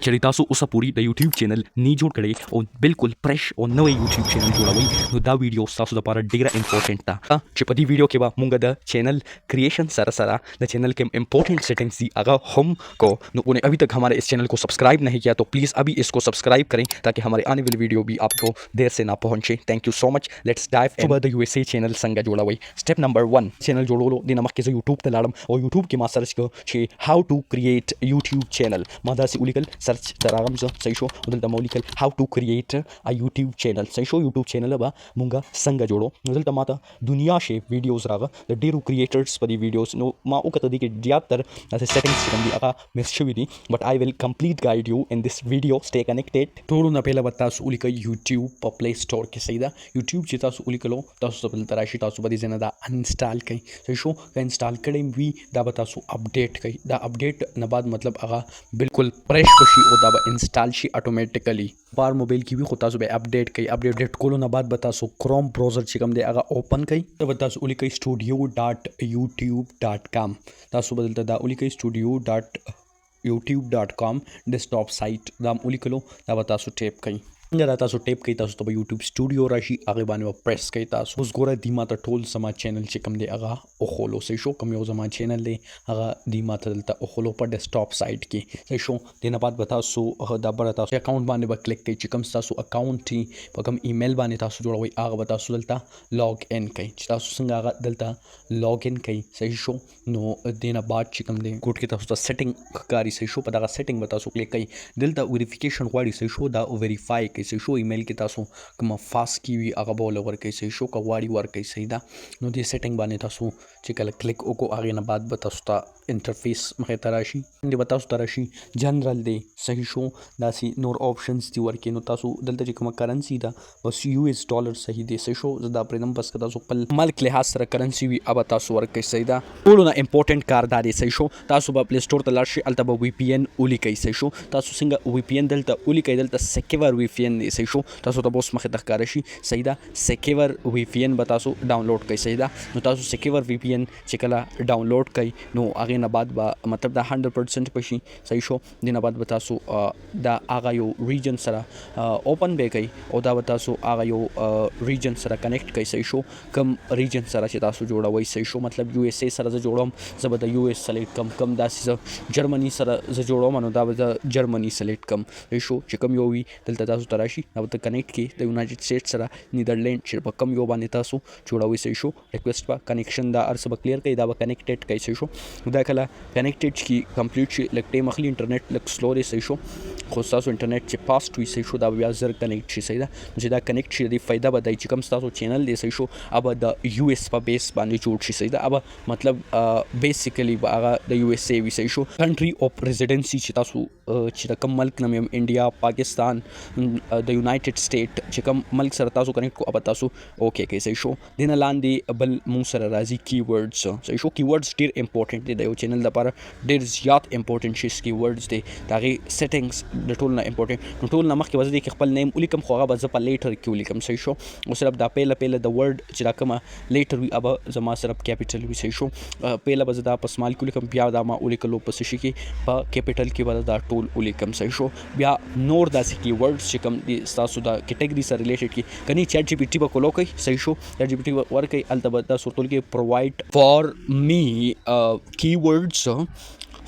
چېرې تاسو اوسه پوری د یوټیوب چینل نی جوړ کړئ او بالکل فرش او نوې یوټیوب چینل جوړوئ نو دا ویډیو تاسو لپاره ډیره امپورټنت ده چې په دې ویډیو کې به مونږ د چینل क्रिएशन سره سره د चैनल के important settings दी अगर हम को उन्हें अभी तक हमारे इस चैनल को सब्सक्राइब नहीं किया तो प्लीज़ अभी इसको सब्सक्राइब करें ताकि हमारे आने वाली वीडियो भी आपको देर से ना पहुंचे thank you so much let's dive into the USA channel संग जोड़ा हुई स्टेप नंबर 1 चैनल जोड़ो लो दिन नमक के यूट्यूब ते लाडम और यूट्यूब के मा सर्च को छे how to create YouTube channel मादा से उलिकल सर्च तरागम सही शो उदल तमोलिकल how to create a YouTube channel सही शो यूट्यूब चैनल बा मुंगा संग जोड़ो उदल तमाता दुनिया शे वीडियोस रागा द डेरू क्रिएटर्स पर वीडियोस नो मा उकत दी के ज्यादातर ऐसे सेटिंग्स कम दी आका मिस छुदी but I will complete guide you in this video stay connected थोड़ो ना पहला बता सु उलिका यूट्यूब पर प्ले स्टोर के सहीदा यूट्यूब चिता सु उलिकलो तासु सबल तराशी तासु बदी जना दा अनइंस्टॉल कई सही शो का इंस्टॉल करे भी दा बता सु अपडेट कई दा अपडेट न बाद मतलब आगा बिल्कुल फ्रेश बशी ओ दा इंस्टॉल शी ऑटोमेटिकली बार मोबाइल की भी खुदा सुबह अपडेट कई अपडेट कोलो ना बाद बता सो क्रोम ब्राउज़र चिकम दे अगर ओपन कई तो बता सो उली कई studio.youtube.com तासु बदलता दा उली कई studio.youtube.com डेस्कटॉप साइट दाम उली कलो दा बता सो टेप कई जरा तासो टेप कई तासो तो यूट्यूब स्टूडियो राशि आगे बाने व प्रेस कई तासो उस गोरा दीमा ता टोल समा चैनल चिकम दे अगा ओ खोलो से शो कम यो समा चैनल दे अगा दीमा ता दलता ओ खोलो पर डेस्कटॉप साइट की से शो देना बाद बता सो दा बता सो अकाउंट बाने ब क्लिक कई चिकम तासो अकाउंट थी पकम ईमेल बाने तासो जोड़ा वही आगे बता सो दलता लॉग इन कई तासो संग आगा दलता लॉग इन कई सही शो नो देना बाद चिकम दे कोड के तासो सेटिंग कारी से शो पता सेटिंग बता सो क्लिक कई दलता वेरिफिकेशन वाली से शो दा वेरीफाई कैसे शो ईमेल के तासो कम फास्ट की हुई आगा बोल वर कैसे शो का वाड़ी वर कैसे दा नो दे सेटिंग बाने तासो चिकल क्लिक ओको आगे ना बाद बतासता इंटरफेस मखे तराशी दे बतासो तराशी जनरल दे सही शो दासी नोर ऑप्शंस दी वर के नो तासो दलता चिकम करेंसी दा बस यूएस डॉलर सही दे सही शो जदा प्रेदम बस का तासो पल मल्क लिहाज सर करेंसी भी अब तासो वर कैसे दा बोलो ना इंपॉर्टेंट कार दा दे सही शो तासो बा प्ले स्टोर तलाशी अल्तबा वीपीएन उली कैसे शो तासो सिंगा वीपीएन दलता उली कै दलता सेक्योर वीपीएन दे सही शो तासो तो बोस मखे तकारशी सही दा सेक्योर वीपीएन बतासो डाउनलोड कै सही दा नो तासो सेक्योर वीपीएन चिकला डाउनलोड कै नो आगे ना बाद बा मतलब दा 100% पशी सही शो दिना बाद बतासो दा आगा यो रीजन सरा ओपन बे कै ओ दा बतासो आगा यो रीजन सरा कनेक्ट कै सही शो कम रीजन सरा च तासो जोड़ा वही सही शो मतलब यूएसए सरा ज जोड़म जब द यूएस सेलेक्ट कम दासी जर्मनी सरा ज जोड़ो मानो दा जर्मनी सेलेक्ट कम सही शो चिकम यो वी दलता तासो तराशी अब तक कनेक्ट की द यूनाइटेड स्टेट्स सरा नीदरलैंड चिर कम यो बाने तासो जोड़ा वही सही शो रिक्वेस्ट बा कनेक्शन दा अर्स बा क्लियर कै दा कनेक्टेड कै सही शो दा कला कनेक्टेड की कंप्लीट लगते मखली इंटरनेट लग स्लो दे सही शो खोस्तासो इंटरनेट चे फास्ट हुई सही शो दा ब्याजर कनेक्ट छि सही दा मुझे दा कनेक्ट छि दी फायदा बताई चिकम तासो चैनल दे सही शो अब द यूएस पा बेस बाने जोड़ छि सही दा अब मतलब बेसिकली आगा द यूएसए भी सही शो कंट्री ऑफ रेजिडेंसी छि तासो छि कम मल्क नम इंडिया पाकिस्तान द यूनाइटेड स्टेट चिकम मल्क सर तासो कनेक्ट को अब तासो ओके के सही शो दिन लांदी बल मु सर राजी कीवर्ड्स सही show keywords der important they the channel the पर डेर ज्यादा इंपॉर्टेंट शिस कीवर्ड्स दे ताकि सेटिंग्स द टूल ना इंपॉर्टेंट टूल ना मख के वजह दे के खपल नेम उलिकम खोगा बज पर लेटर की उलिकम सही शो और सिर्फ दा पहले द वर्ड चिरा कमा लेटर भी अब जमा सिर्फ कैपिटल भी सही शो पहला बज दा स्मॉल की उलिकम बिया दा मा उलिकलो पसिशी की प कैपिटल की वजह दा टूल उलिकम सही शो बिया नोर दा सी कीवर्ड्स चिकम दी सासु दा कैटेगरी से रिलेटेड की कनी चैट जीपीटी पर कोलो कई सही शो चैट जीपीटी वर कई अल्तबता सुरतुल के provide for me keywords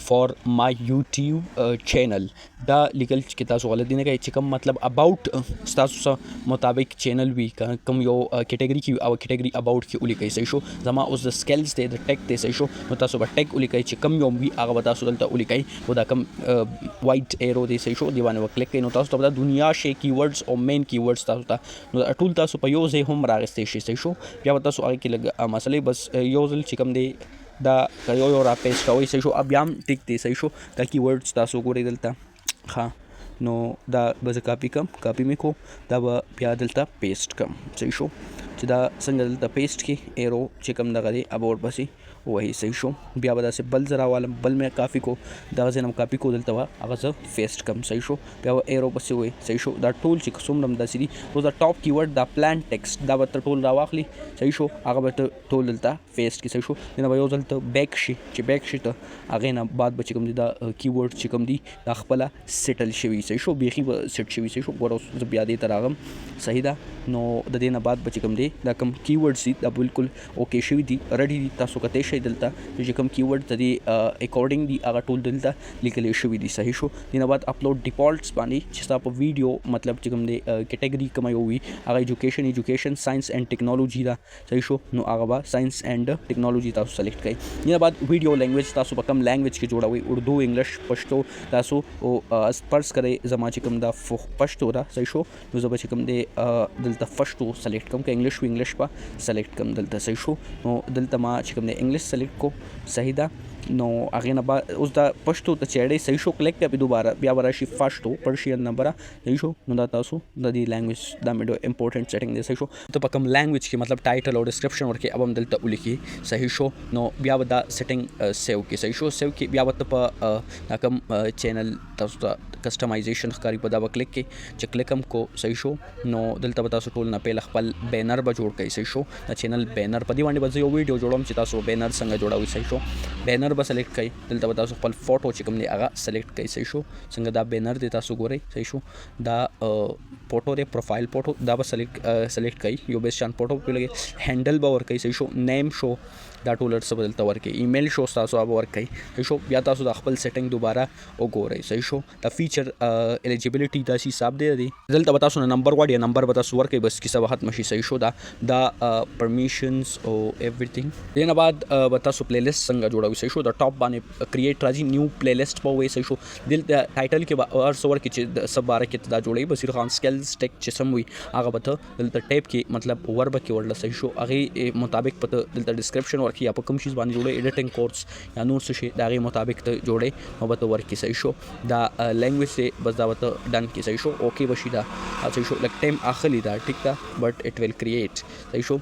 for my YouTube channel दा लीगल किता वाले दिन का चिकम मतलब अबाउट स्टासु मुताबिक चैनल भी कम यो कैटेगरी की कैटेगरी अबाउट की उली कई सही शो जमा उस स्किल्स दे द टेक दे सही शो मुतासु टेक उली कई चिकम यो भी आगा बता सुदलता उली कई वो कम वाइट एरो दे सही शो दीवाने वो क्लिक कई नोतासु बता दुनिया शे कीवर्ड्स और मेन कीवर्ड्स तासुता नो टूल तासु पयो जे हम रागस्ते सही शो या बता सु आगे की लग मसले बस योजल चिकम दे दा कयो यो रापेस का वही सही शो अब याम टिक दे सही शो दा कीवर्ड्स तासु को रे दलता हाँ नो दा बज कॉपी में को दा बिया दलता पेस्ट कम सही शो چې دا څنګه دلته پیسټ کې ایرو چې کوم دغه دی اب ورپسې وایي صحیح شو. بیا به داسې بل زه راوالم بل مې کاپي کو دغه ځای نه کاپي کو دلته به هغه زه پیسټ کړم صحیح شو. بیا به ایرو پسې وایي صحیح شو. دا ټول چې څومره هم داسې دي اوس دا ټاپ کیورډ دا پلان ټیکسټ دا به ته ټول راواخلي صحیح شو. هغه به ته ټول دلته پیسټ کړي صحیح شو. دې نه به یو ځل ته بیک شي چې بیک شي ته هغې نه بعد به چې کوم دي دا کیورډ چې کوم دي دا خپله سیټل شوي صحیح شو. بیخي به سیټ شوي صحیح شو. ګوره اوس زه بیا دې ته راغلم صحیح ده. نو د دې نه بعد به چې کوم دی دا کوم کیورډز دي دا بالکل اوکې شوي دي ریډي دي. تاسو کتلی شئ دلته چې کوم کیورډ د دې اکارډنګ دي هغه ټول دلته لیکلی شوي دي صحیح شو. دې نه بعد اپلوډ ډیفالټس باندې چې ستا په ویډیو مطلب چې کوم دی کیټګري کومه یو وي هغه ایجوکیشن ساینس اینډ ټیکنالوجي ده صحیح شو. نو هغه به ساینس اینډ ټیکنالوجي تاسو سلیکټ کړئ. دې نه بعد ویډیو لینګویج تاسو په کوم لینګویج کې جوړوئ اردو انګلیش پښتو تاسو فرض کړئ زما چې کوم دا پښتو ده صحیح شو. نو زه به چې کوم دی دلته پښتو سلیکټ کوم که انګلیش وي انګلیش به سلیکټ کوم دلته صحیح شو. نو دلته ما چې کوم دی انګلیش سلیکټ کو صحیح ده. نو هغې نه بعد اوس دا پښتو ته چې اړې صحیح شو کلیک بیا دوباره بیا به راشي پښتو پرشین نمبره صحیح شو. نو دا تاسو د دې لینګویج دا مې ډېر امپورټنټ سیټینګ دی صحیح شو. ته په کوم لینګویج کې مطلب ټایټل او ډسکرپشن ورکړې اب هم دلته ولیکي صحیح شو. نو بیا به دا سیټینګ سیو کړي صحیح شو. سیو کړي بیا به ته په دا کوم چینل تاسو ته کسټمایزیشن ښکاري په دا به کلیک کړي چې کلیک هم کو صحیح شو. نو دلته به تاسو ټول نه پهله خپل بینر به جوړ کړئ صحیح شو. دا چینل بینر په دې باندې به زه یو ویډیو جوړوم چې تاسو بینر څنګه جوړوئ صحیح شو. بینر به سلیکټ کړئ دلته به تاسو خپل فوټو چې کوم دی هغه سلیکټ کړئ صحیح شو. څنګه دا بینر دی تاسو ګورئ صحیح شو. دا فوټو دی پروفایل فوټو دا به سلیکټ کړئ یو بیس شان فوټو په لګي هینډل به ورکړئ صحیح شو. نیم شو دا ټول څه به دلته ورکړئ. ایمیل شو تاسو هغه ورکړئ صحیح شو. بیا تاسو د خپل سیټینګ دوباره وګورئ صحیح شو. دا فیچر الیجیبیلیټي داسې حساب دی دلته به تاسو نه نمبر غواړي نمبر به تاسو ورکړئ بس کیسه به ختمه شي صحیح شو. دا پرمیشنز او ایوریثینګ. دې نه بعد به تاسو پلی لیست څنګه جوړوئ صحیح شو. د ټاپ باندې کریټ راځي نیو پلی لیست به وایي صحیح شو. دلته ټایټل کې به هر څه ورکړي چې د سب باره کې دا جوړوي بصیر خان سکلز ټیک چې سم وي هغه به ته دلته ټایپ کې مطلب ور به کې ورله صحیح شو. هغې مطابق به ته دلته ډسکرپشن ورکړي یا په کوم شیز باندې جوړوي ایډیټینګ کورس یا نور څه شي د هغې مطابق ته جوړوي نو به ته ورکړي صحیح شو. دا لینګویج دی بس دا به ته ډن کړي صحیح شو. اوکې به شي دا صحیح شو. لږ ټایم اخلي دا ټیک ده بټ اټ ویل کریټ صحیح شو.